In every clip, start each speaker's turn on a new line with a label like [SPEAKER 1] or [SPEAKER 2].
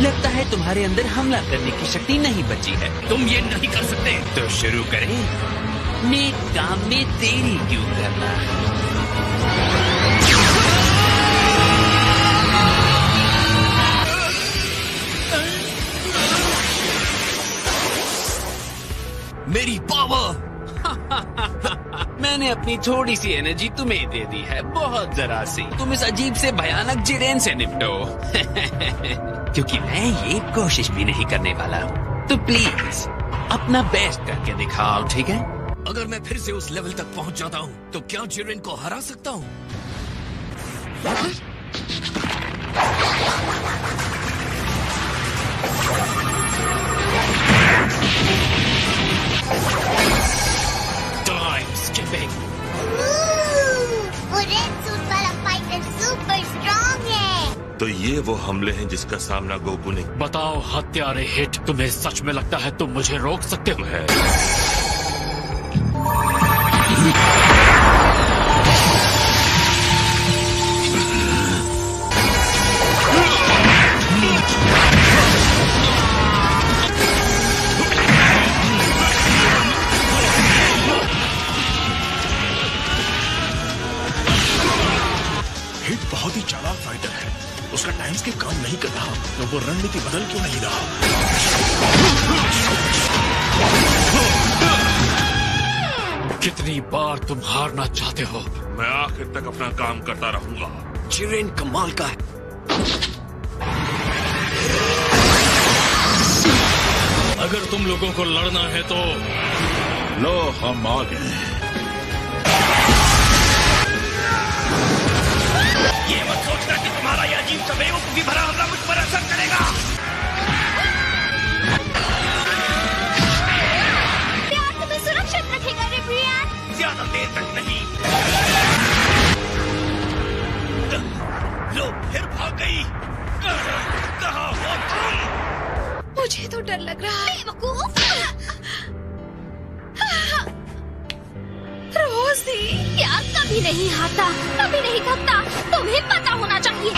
[SPEAKER 1] लगता है तुम्हारे अंदर हमला करने की शक्ति नहीं बची है।
[SPEAKER 2] तुम ये नहीं कर सकते।
[SPEAKER 1] तो शुरू करें। नेक काम में देरी क्यों करना।
[SPEAKER 2] मेरी पावर।
[SPEAKER 1] मैंने अपनी थोड़ी सी एनर्जी तुम्हें दे दी है, बहुत जरा सी। तुम इस अजीब से भयानक जिरेन से निपटो। क्योंकि मैं ये कोशिश भी नहीं करने वाला हूँ। तो प्लीज अपना बेस्ट करके दिखाओ, ठीक है?
[SPEAKER 2] अगर मैं फिर से उस लेवल तक पहुंच जाता हूँ तो क्या जिरेन को हरा सकता हूँ?
[SPEAKER 1] Time skipping.
[SPEAKER 3] वो रेड सूट वाला फाइटर सुपर स्ट्रॉन्ग है।
[SPEAKER 4] तो ये वो हमले हैं जिसका सामना गोकू ने।
[SPEAKER 5] बताओ हत्यारे हिट, तुम्हें सच में लगता है तुम मुझे रोक सकते हो?
[SPEAKER 6] हिट बहुत ही चालाक फाइटर है। उसका टाइम स्किप काम नहीं कर रहा तो वो रणनीति बदल क्यों नहीं रहा?
[SPEAKER 5] कितनी बार तुम हारना चाहते हो?
[SPEAKER 4] मैं आखिर तक अपना काम करता रहूंगा।
[SPEAKER 2] जिरेन कमाल का है।
[SPEAKER 5] अगर तुम लोगों को लड़ना है तो
[SPEAKER 6] लो हम आ गए।
[SPEAKER 2] ये मत सोचना कि तुम्हारा यह अजीब सा बेवकूफी भरा हमला मुझ पर असर करेगा।
[SPEAKER 3] प्यार तुम्हें सुरक्षित रखेगा रे ब्रियान।
[SPEAKER 2] ज्यादा देर तक नहीं। लो फिर भाग गई। कहाँ हो तुम?
[SPEAKER 3] मुझे तो डर लग रहा है। बेवकूफ। रोजी, क्या कभी नहीं हारता, कभी नहीं थकता, तुम्हें पता होना चाहिए।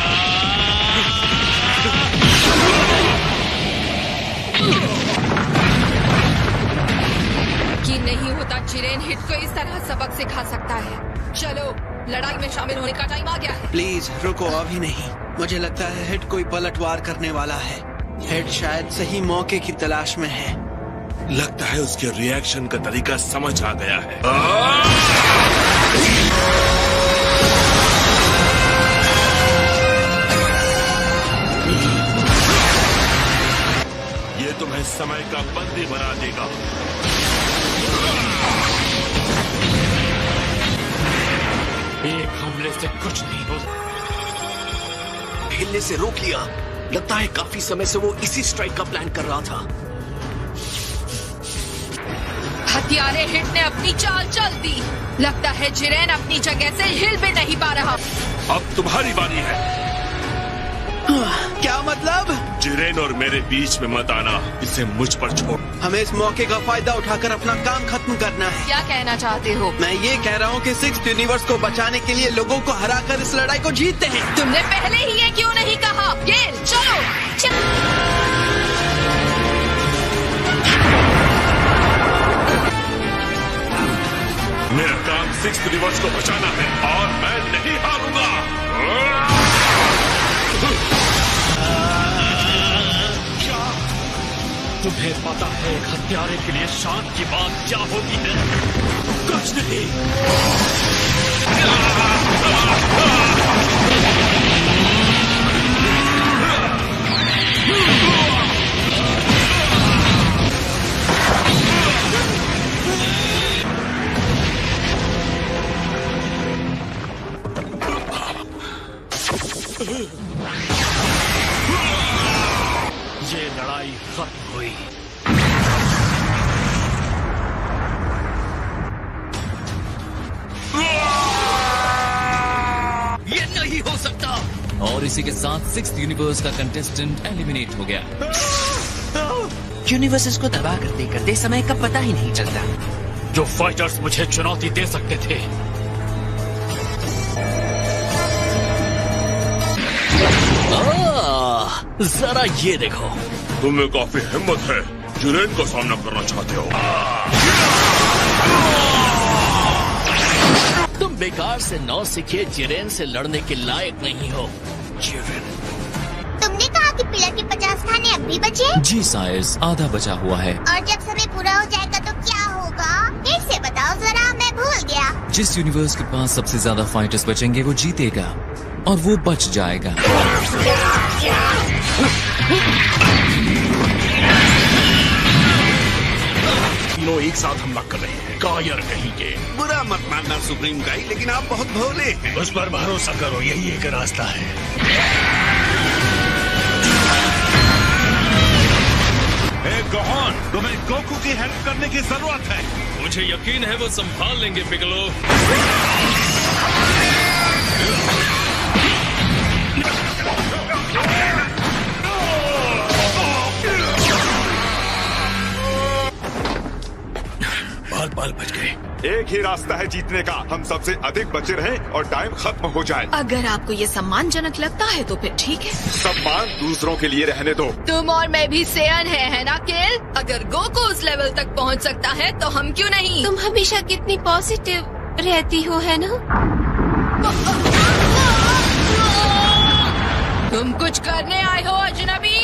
[SPEAKER 7] कि नहीं होता जिरेन हिट को इस तरह सबक सिखा सकता है। चलो लड़ाई में शामिल होने का टाइम आ गया है।
[SPEAKER 8] प्लीज रुको, अभी नहीं। मुझे लगता है हिट कोई पलटवार करने वाला है। हिट शायद सही मौके की तलाश में है।
[SPEAKER 4] लगता है उसके रिएक्शन का तरीका समझ आ गया है। ये तुम्हें समय का बंदी बना देगा।
[SPEAKER 5] एक हमले से कुछ नहीं हो।
[SPEAKER 2] हिलने से रोक लिया। लगता है काफी समय से वो इसी स्ट्राइक का प्लान कर रहा था।
[SPEAKER 7] हत्यारे हिट ने अपनी चाल चल दी। लगता है जिरेन अपनी जगह से हिल भी नहीं पा रहा।
[SPEAKER 4] अब तुम्हारी बारी है।
[SPEAKER 8] क्या मतलब?
[SPEAKER 4] जिरेन और मेरे बीच में मत आना। इसे मुझ पर छोड़।
[SPEAKER 8] हमें इस मौके का फायदा उठाकर अपना काम खत्म करना है।
[SPEAKER 7] क्या कहना चाहते हो?
[SPEAKER 8] मैं ये कह रहा हूँ कि 6th यूनिवर्स को बचाने के लिए लोगों को हराकर इस लड़ाई को जीतते हैं।
[SPEAKER 7] तुमने पहले ही ये क्यों नहीं कहा? गेल चलो।
[SPEAKER 4] मेरा काम 6th यूनिवर्स को बचाना है और मैं नहीं हारूंगा।
[SPEAKER 5] तुम्हें पता है एक हत्यारे के लिए शान की बात क्या होती है?
[SPEAKER 2] कुछ नहीं।
[SPEAKER 5] ये लड़ाई खत्म हुई।
[SPEAKER 2] ये नहीं हो सकता।
[SPEAKER 9] और इसी के साथ 6th यूनिवर्स का कंटेस्टेंट एलिमिनेट हो गया।
[SPEAKER 1] यूनिवर्सेस को तबाह करते करते समय का पता ही नहीं चलता।
[SPEAKER 5] जो फाइटर्स मुझे चुनौती दे सकते थे,
[SPEAKER 6] जरा ये देखो।
[SPEAKER 4] तुम्हें काफी हिम्मत है, जिरेन को सामना करना चाहते हो।
[SPEAKER 6] तुम बेकार से नौसिखिए जिरेन से लड़ने के लायक नहीं हो। जिरेन,
[SPEAKER 3] तुमने कहा कि पिलर के 50 खाने अब भी बचे हैं?
[SPEAKER 9] जी साइर्स, आधा बचा हुआ है।
[SPEAKER 3] और जब समय पूरा हो जाएगा तो क्या होगा? फिर से बताओ जरा, मैं भूल गया।
[SPEAKER 9] जिस यूनिवर्स के पास सबसे ज्यादा फाइटर्स बचेंगे वो जीतेगा और वो बच जाएगा।
[SPEAKER 6] तीनों एक साथ हमला कर रहे हैं, कायर कहेंगे।
[SPEAKER 2] बुरा मत मानना सुप्रीम गाई, लेकिन आप बहुत भोले हैं।
[SPEAKER 6] उस पर भरोसा करो, यही एक रास्ता है।
[SPEAKER 4] गोहान, तुम्हें गोकू की हेल्प करने की जरूरत है।
[SPEAKER 5] मुझे यकीन है वो संभाल लेंगे पिगलो।
[SPEAKER 6] बाल बच गए।
[SPEAKER 4] एक ही रास्ता है जीतने का, हम सबसे अधिक बचे रहें और टाइम खत्म हो जाए।
[SPEAKER 7] अगर आपको ये सम्मानजनक लगता है तो फिर ठीक है।
[SPEAKER 4] सम्मान दूसरों के लिए रहने दो।
[SPEAKER 7] तुम और मैं भी सेयन है ना किल? अगर गोकू उस लेवल तक पहुंच सकता है तो हम क्यों नहीं?
[SPEAKER 3] तुम हमेशा कितनी पॉजिटिव रहती हो, है ना?
[SPEAKER 7] तुम कुछ करने आए हो अजनबी?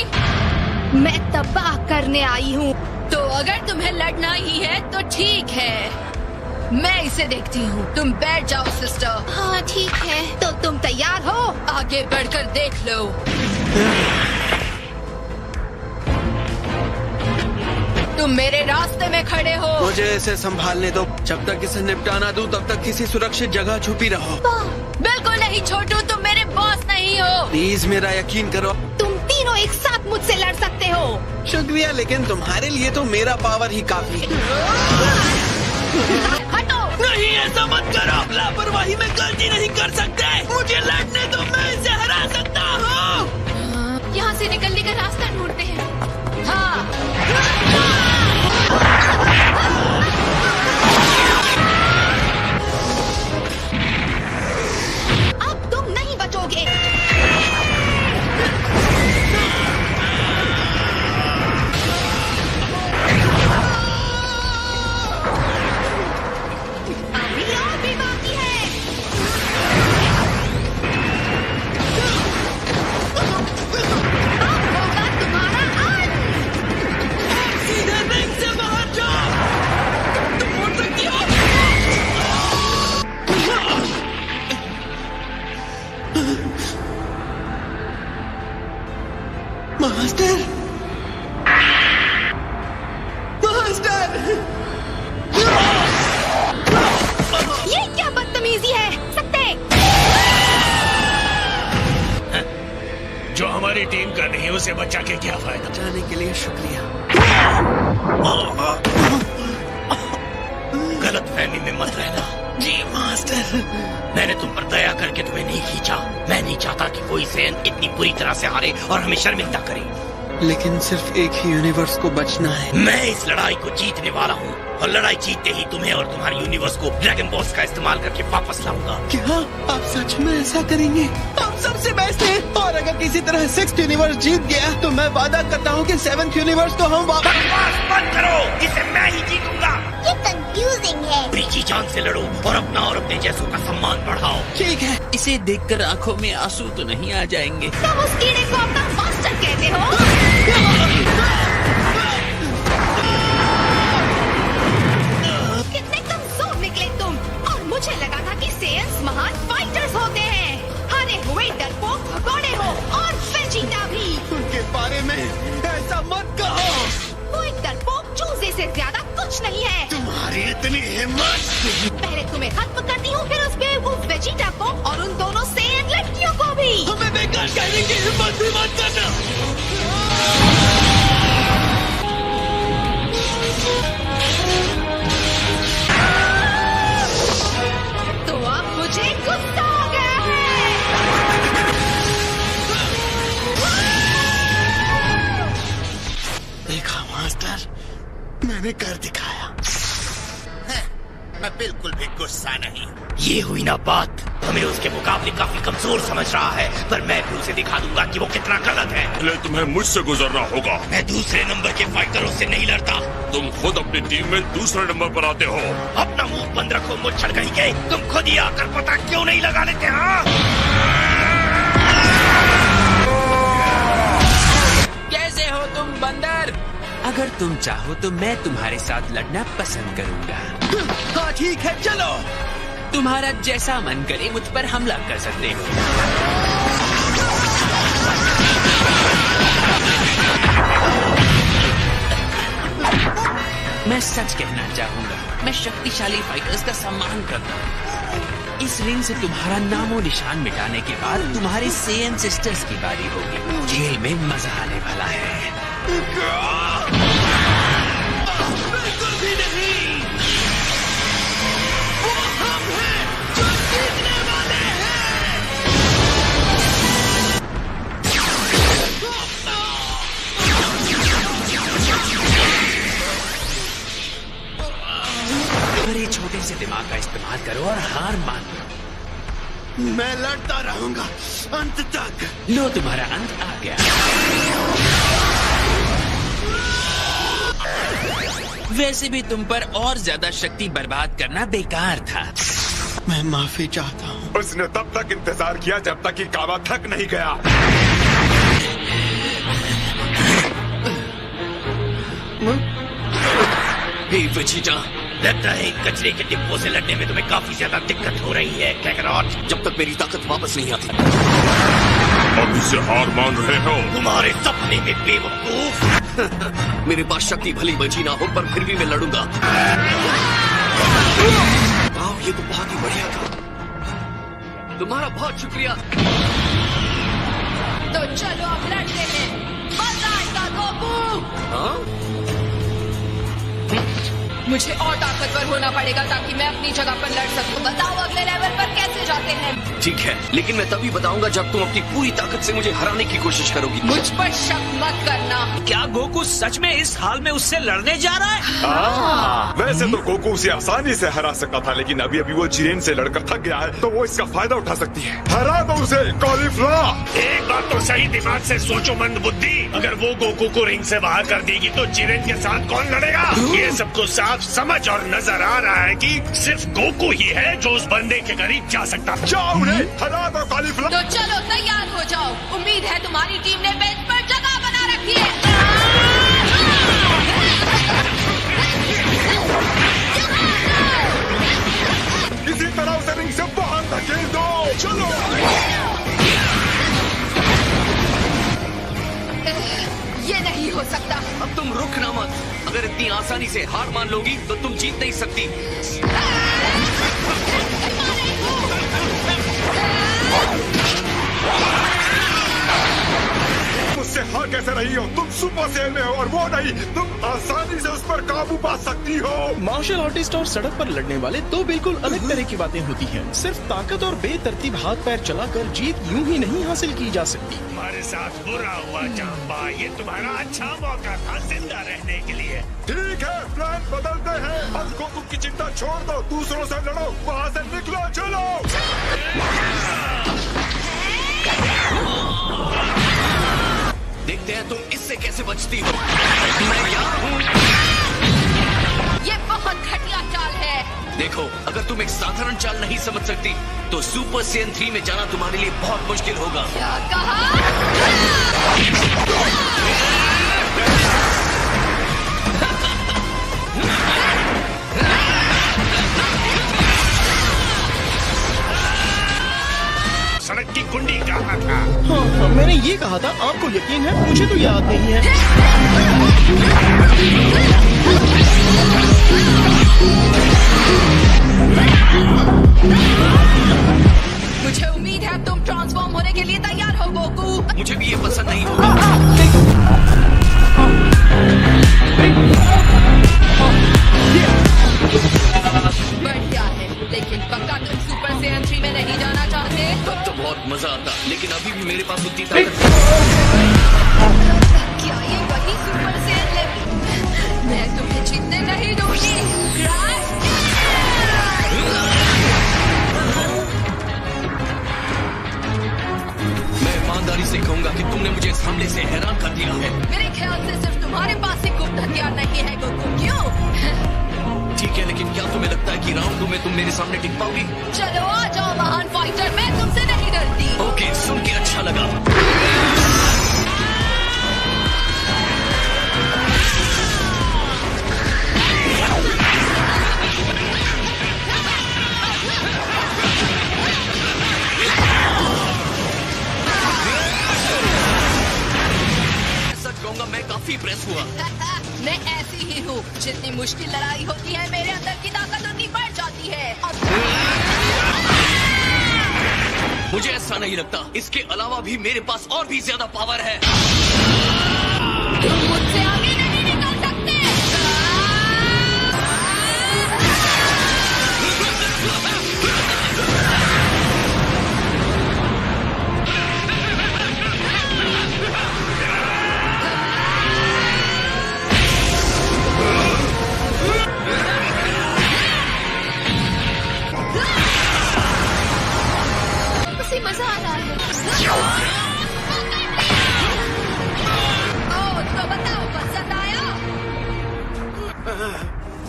[SPEAKER 3] मैं तबाह करने आई हूँ।
[SPEAKER 7] तो अगर तुम्हें लड़ना ही है तो ठीक है, मैं इसे देखती हूँ। तुम बैठ जाओ सिस्टर।
[SPEAKER 3] हाँ ठीक है, तो तुम तैयार हो?
[SPEAKER 7] आगे बढ़कर देख लो। तुम मेरे रास्ते में खड़े हो।
[SPEAKER 8] मुझे इसे संभालने दो। जब तक इसे निपटा ना दूं तब तक किसी सुरक्षित जगह छुपी रहो।
[SPEAKER 7] बिल्कुल नहीं छोटू, तुम मेरे बॉस नहीं हो।
[SPEAKER 8] प्लीज मेरा यकीन करो।
[SPEAKER 3] तुम तीनों एक साथ मुझसे लड़ सकते हो।
[SPEAKER 8] शुक्रिया, लेकिन तुम्हारे लिए तो मेरा पावर ही काफी है।
[SPEAKER 3] हटो।
[SPEAKER 8] नहीं, ऐसा मत करो। लापरवाही में गलती नहीं कर सकते। मुझे लड़ने दो, मैं इसे हरा सकता हूँ।
[SPEAKER 3] यहाँ से निकलने का रास्ता ढूंढते हैं।
[SPEAKER 7] हाँ।
[SPEAKER 3] अब तुम नहीं बचोगे। अभी और भी बाकी है। अब होगा तुम्हारा अंत।
[SPEAKER 8] सीधे रिंग से बाहर जाओ। तुम उड़ सकती हो। मास्टर, मास्टर,
[SPEAKER 3] ये क्या बदतमीजी है? सकते।
[SPEAKER 6] जो हमारी टीम कर रही है उसे बचा के क्या फायदा?
[SPEAKER 8] जाने के लिए शुक्रिया।
[SPEAKER 2] गलत फहमी में मत रहना।
[SPEAKER 8] जी मास्टर।
[SPEAKER 2] मैंने तुम पर दया करके तुम्हें नहीं खींचा। मैं नहीं चाहता कि कोई सैन इतनी बुरी तरह से हारे और हमें शर्मिंदा करे।
[SPEAKER 8] लेकिन सिर्फ एक ही यूनिवर्स को बचना है।
[SPEAKER 2] मैं इस लड़ाई को जीतने वाला हूँ और लड़ाई जीतते ही तुम्हें और तुम्हारे यूनिवर्स को ड्रैगन बॉल्स का इस्तेमाल करके वापस लाऊंगा।
[SPEAKER 8] क्या आप सच में ऐसा करेंगे? आप सबसे बेस्ट हैं। और अगर किसी तरह 6th यूनिवर्स जीत गया तो मैं वादा करता हूँ कि 7th यूनिवर्स तो हम वापस।
[SPEAKER 2] बकवास बंद करो, इसे मैं ही जीतूंगा।
[SPEAKER 3] ये कंफ्यूजिंग है।
[SPEAKER 2] अपनी जी जान से लड़ो और अपना और अपने जैसों का सम्मान बढ़ाओ।
[SPEAKER 8] ठीक है।
[SPEAKER 1] इसे देखकर आंखों में आंसू तो नहीं आ जाएंगे?
[SPEAKER 3] तुम उस कीड़े को अपना मास्टर कहते हो? कितने कमजोर निकले तुम। और मुझे लगा था कि सेयन्स महान फाइटर्स होते हैं। हारे हुए डरपोक भगोड़े हो और वेजिटा भी।
[SPEAKER 8] उनके बारे में ऐसा मत कहो।
[SPEAKER 3] वो एक डरपोक चूजे से ज्यादा कुछ नहीं है।
[SPEAKER 2] तुम्हारी इतनी हिम्मत।
[SPEAKER 3] पहले तुम्हें खत्म करती हूँ, फिर उस बेवकूफ वेजिटा को और उन दोनों सेयन लड़कियों को भी।
[SPEAKER 8] हमें बेकार कहने की हिम्मत भी मत करना।
[SPEAKER 3] तो अब मुझे गुस्सा आ गया है।
[SPEAKER 8] देखा मास्टर, मैंने कर दिखाया।
[SPEAKER 2] मैं बिल्कुल भी गुस्सा नहीं। ये हुई ना बात हमें उसके मुकाबले काफी कमजोर समझ रहा है, पर मैं भी उसे दिखा दूंगा कि वो कितना गलत है।
[SPEAKER 4] पहले तुम्हें मुझसे गुजरना होगा।
[SPEAKER 2] मैं दूसरे नंबर के फाइटरों से नहीं लड़ता।
[SPEAKER 4] तुम खुद अपनी टीम में दूसरे नंबर पर आते हो।
[SPEAKER 2] अपना मुंह बंद रखो मुच्छर कहीं के। तुम खुद ही आकर पता क्यों नहीं लगा लेते? हाँ,
[SPEAKER 1] कैसे हो तुम बंदर? अगर तुम चाहो तो मैं तुम्हारे साथ लड़ना पसंद करूंगा।
[SPEAKER 8] हाँ ठीक है, चलो।
[SPEAKER 1] तुम्हारा जैसा मन करे मुझ पर हमला कर सकते हो। मैं सच कहना चाहूंगा, मैं शक्तिशाली फाइटर्स का सम्मान करता हूँ। इस रिंग से तुम्हारा नामो निशान मिटाने के बाद तुम्हारे सेयन सिस्टर्स की बारी होगी। खेल में मजा आने वाला है।
[SPEAKER 8] बिल्कुल भी नहीं। वो हम हैं जो जीतने वाले हैं।
[SPEAKER 1] बड़े छोटे से दिमाग का इस्तेमाल करो और हार मान लो।
[SPEAKER 8] मैं लड़ता रहूंगा अंत तक।
[SPEAKER 1] लो, तुम्हारा अंत आ गया। वैसे भी तुम पर और ज्यादा शक्ति बर्बाद करना बेकार था।
[SPEAKER 8] मैं माफी चाहता हूँ।
[SPEAKER 4] उसने तब तक इंतजार किया जब तक कि कावा थक नहीं गया।
[SPEAKER 2] हे वेजिटा, लगता है इन कचरे के डिब्बों से लड़ने में तुम्हें काफी ज्यादा दिक्कत हो रही है कैकरॉट। जब तक मेरी ताकत वापस नहीं आती।
[SPEAKER 4] अब इससे हार मान रहे हो?
[SPEAKER 2] तुम्हारे सपने में बेवकूफ।
[SPEAKER 10] मेरे पास शक्ति भली बची ना हो, पर फिर भी मैं लड़ूंगा। वाह, ये तो बहुत ही बढ़िया था। तुम्हारा बहुत शुक्रिया।
[SPEAKER 7] तो चलो अब लड़ते हैं। मजा आएगा गोकू।
[SPEAKER 10] हाँ?
[SPEAKER 7] मुझे और ताकतवर होना पड़ेगा ताकि मैं अपनी जगह पर लड़ सकूं। बताओ अगले लेवल पर कैसे जाते हैं?
[SPEAKER 10] ठीक है, लेकिन मैं तभी बताऊंगा जब तुम अपनी पूरी ताकत से मुझे हराने की कोशिश करोगी।
[SPEAKER 7] मुझ पर शक मत करना।
[SPEAKER 5] क्या गोकू सच में इस हाल में उससे लड़ने जा रहा है?
[SPEAKER 4] वैसे तो गोकू उसे आसानी से हरा सकता था, लेकिन अभी अभी वो जिरेन से लड़कर थक गया है, तो वो इसका फायदा उठा सकती है। हरा दो उसे, कॉलीफ्लावर।
[SPEAKER 2] एक बात तो सही दिमाग से सोचो मंद बुद्धि। अगर वो गोकू को रिंग से बाहर कर देगी तो जिरेन के साथ कौन लड़ेगा? ये सबको साफ समझ और नजर आ रहा है कि सिर्फ गोकू ही है जो उस बंदे के करीब जा सकता है।
[SPEAKER 4] जाओ उन्हें हरा दो, कॉलीफ्लावर।
[SPEAKER 7] तो चलो तैयार हो जाओ। उम्मीद है तुम्हारी टीम ने बेंच पर जगह बना रखी है।
[SPEAKER 4] इसी तरह उसे रिंग से बाहर धकेल दो। चलो।
[SPEAKER 7] ये नहीं हो सकता।
[SPEAKER 10] अब तुम रुकना मत। अगर इतनी आसानी से हार मान लोगी तो तुम जीत नहीं सकती।
[SPEAKER 4] मुझसे हार कैसे रही हो? तुम सुपर सेल में हो और वो नहीं। तुम आसानी से उस पर काबू पा सकती हो।
[SPEAKER 6] मार्शल आर्टिस्ट और सड़क पर लड़ने वाले दो बिल्कुल अलग तरह की बातें होती हैं। सिर्फ ताकत और बेतरतीब हाथ पैर चलाकर जीत यूं ही नहीं हासिल की जा सकती।
[SPEAKER 2] तुम्हारे साथ बुरा हुआ जाम्बा। ये तुम्हारा अच्छा मौका था जिंदा रहने के लिए।
[SPEAKER 4] ठीक है, प्लान बदलते हैं। अब गोकू की चिंता छोड़ दो, दूसरों से लड़ो। वहाँ से निकलो, चलो।
[SPEAKER 10] देखते हैं तुम इससे कैसे बचती हो। मैं यहाँ हूँ।
[SPEAKER 7] ये बहुत घटिया चाल है।
[SPEAKER 10] देखो, अगर तुम एक साधारण चाल नहीं समझ सकती तो सुपर सेयन 3 में जाना तुम्हारे लिए बहुत मुश्किल होगा।
[SPEAKER 7] क्या कहा?
[SPEAKER 2] सड़क की कुंडी कहाँ था?
[SPEAKER 6] हाँ, मैंने ये कहा था। आपको यकीन है? मुझे तो याद नहीं है।
[SPEAKER 7] मुझे उम्मीद है तुम ट्रांसफॉर्म होने के लिए तैयार हो गोकू।
[SPEAKER 10] मुझे भी ये पसंद नहीं होगा।
[SPEAKER 7] बढ़िया है, लेकिन पक्का तुम सुपर सेयन 3 में नहीं जाना चाहते?
[SPEAKER 10] तब तो बहुत मजा आता, लेकिन अभी भी मेरे पास उतनी ताकत।
[SPEAKER 7] क्या ये वही सुपर सेयन लेवल? मैं तुम्हें जीतने नहीं दूंगी। क्रैश!
[SPEAKER 10] कहूंगा कि तुमने मुझे इस हमले से हैरान कर दिया है।
[SPEAKER 7] मेरे ख्याल से सिर्फ तुम्हारे पास ही गुप्त हथियार नहीं है गोकू, क्यों?
[SPEAKER 10] ठीक है, लेकिन क्या तुम्हें लगता है कि राउंड 2 में तुम मेरे सामने टिक पाओगी?
[SPEAKER 7] चलो आ जाओ महान फाइटर, मैं तुमसे नहीं डरती।
[SPEAKER 10] ओके, सुन के अच्छा लगा। सच कहूंगा मैं काफी इम्प्रेस हुआ।
[SPEAKER 7] मैं ऐसी ही हूँ, जितनी मुश्किल लड़ाई होती है मेरे अंदर की ताकत उतनी बढ़ जाती है।
[SPEAKER 10] मुझे ऐसा नहीं लगता, इसके अलावा भी मेरे पास और भी ज्यादा पावर है।
[SPEAKER 7] तुम मुझसे आगे नहीं निकल सकते। उसे मजा आ रहा है। ओह, तो बताओ पसंद आया?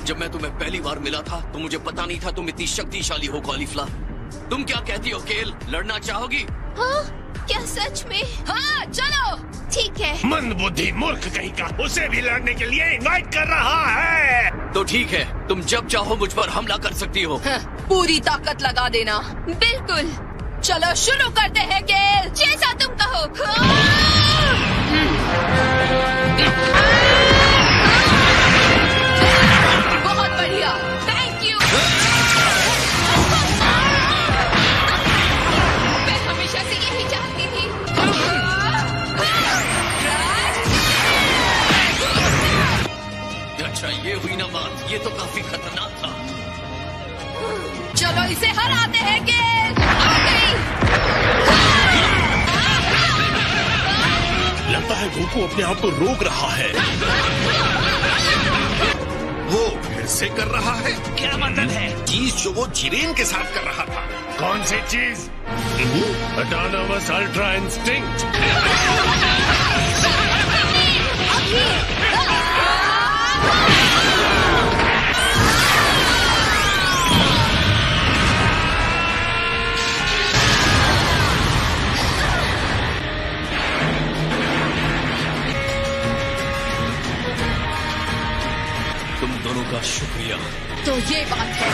[SPEAKER 10] जब मैं तुम्हें पहली बार मिला था तो मुझे पता नहीं था तुम इतनी शक्तिशाली हो कॉलीफ्लावर। तुम क्या कहती हो केल, लड़ना चाहोगी?
[SPEAKER 3] हाँ, क्या सच में?
[SPEAKER 7] हाँ चलो।
[SPEAKER 3] ठीक है।
[SPEAKER 2] मंद बुद्धि मूर्ख कहीं का उसे भी लड़ने के लिए इनवाइट कर रहा है।
[SPEAKER 10] तो ठीक है, तुम जब चाहो मुझ पर हमला कर सकती हो।
[SPEAKER 7] पूरी ताकत लगा देना।
[SPEAKER 3] बिल्कुल।
[SPEAKER 7] चलो शुरू करते हैं गेल।
[SPEAKER 3] जैसा तुम कहो।
[SPEAKER 7] बहुत बढ़िया, थैंक यू।
[SPEAKER 3] मैं हमेशा से यही चाहती थी।
[SPEAKER 10] अच्छा ये हुई ना बात, ये तो काफी खतरनाक था।
[SPEAKER 7] चलो इसे हराते हैं गेल। आ गई।
[SPEAKER 6] लगता है गोकू अपने आप को रोक रहा है।
[SPEAKER 2] वो फिर से कर रहा है? क्या मतलब है? चीज जो वो जिरेन के साथ कर रहा था। कौन सी चीज? Autonomous ultra instinct.
[SPEAKER 10] तुम दोनों का शुक्रिया।
[SPEAKER 7] तो ये बात है।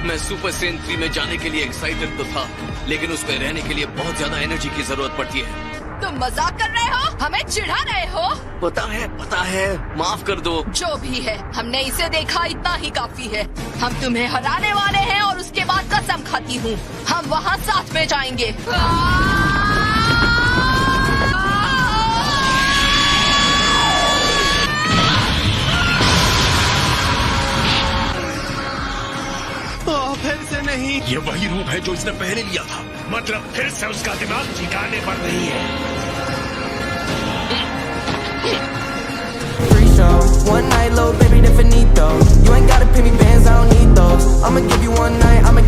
[SPEAKER 10] मैं सुपर सेन 3 में जाने के लिए एक्साइटेड तो था, लेकिन उस पर रहने के लिए बहुत ज्यादा एनर्जी की जरूरत पड़ती है।
[SPEAKER 7] तुम मजाक कर रहे हो? हमें चिढ़ा रहे हो?
[SPEAKER 10] पता है, माफ कर दो।
[SPEAKER 7] जो भी है, हमने इसे देखा, इतना ही काफी है। हम तुम्हें हराने वाले हैं और उसके बाद कसम खाती हूँ हम वहाँ साथ में जाएंगे।
[SPEAKER 6] फिर से नहीं। ये वही रूप है जो इसने पहले लिया था।
[SPEAKER 2] मतलब फिर से उसका दिमाग ठिकाने पर नहीं है।
[SPEAKER 11] One night, little baby, definito. You ain't gotta pay me bands, I don't need those. I'ma give you one night, I'ma